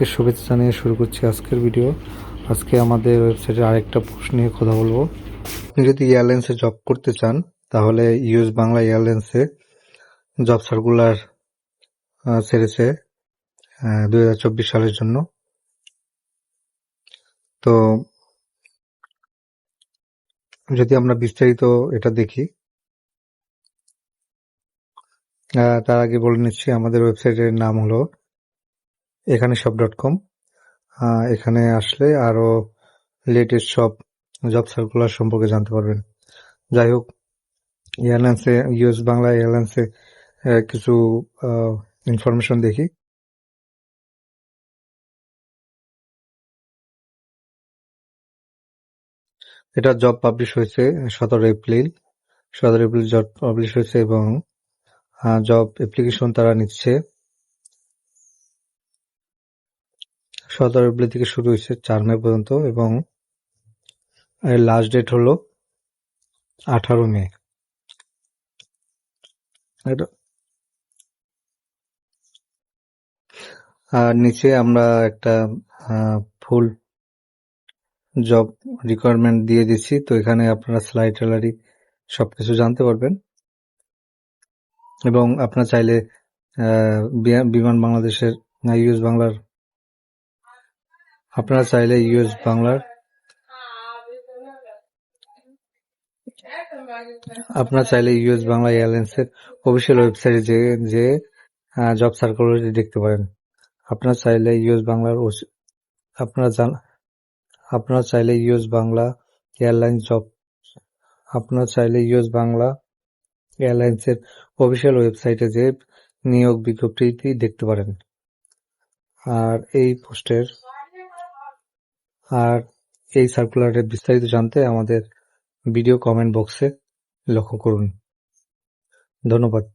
শুভেচ্ছা জানিয়ে শুরু করছি আজকের ভিডিও। আজকে আমাদের ওয়েবসাইটে আরেকটা পোস্ট নিয়ে কথা বলবো। আপনি যদি এয়ারলাইন্সে জব করতে চান তাহলে ইউএস বাংলা এয়ারলাইন্সে জব সার্কুলার ছেড়েছে 2024 সালের জন্য। তো যদি আমরা বিস্তারিত এটা দেখি, তার আগে বলে নিচ্ছি আমাদের ওয়েবসাইটের নাম হলো এখানেসব.com। এখানে আসলে আরো লেটেস্ট সব জব সার্কুলার সম্পর্কে জানতে পারবেন। যাই হোক, ইউএস বাংলা এয়ারলাইন্সে কিছু ইনফরমেশন দেখি। এটা জব পাবলিশ হয়েছে 17 এপ্রিল জব পাবলিশ হয়েছে এবং জব অ্যাপ্লিকেশন তারা নিচ্ছে 17 এপ্রিল থেকে শুরু হয়েছে 4 মে পর্যন্ত এবং এর লাস্ট ডেট হলো 18 মে। আর নিচে আমরা একটা ফুল জব রিকোয়ারমেন্ট দিয়ে দিচ্ছি, তো এখানে আপনারা স্লাইড ট্যালারি সবকিছু জানতে পারবেন এবং আপনারা চাইলে বিমান বাংলাদেশের ইউএস বাংলার আপনারা চাইলে ইউএস বাংলার এয়ারলাইন্সের অফিসিয়াল ওয়েবসাইটে যে জব সার্কুলারটি দেখতে পারেন। আপনারা চাইলে ইউএস বাংলা এয়ারলাইন্সের অফিসিয়াল ওয়েবসাইটে যে নিয়োগ বিজ্ঞপ্তিটি দেখতে পারেন। আর এই সার্কুলারের বিস্তারিত জানতে আমাদের ভিডিও কমেন্ট বক্সে লক্ষ্য করুন। ধন্যবাদ।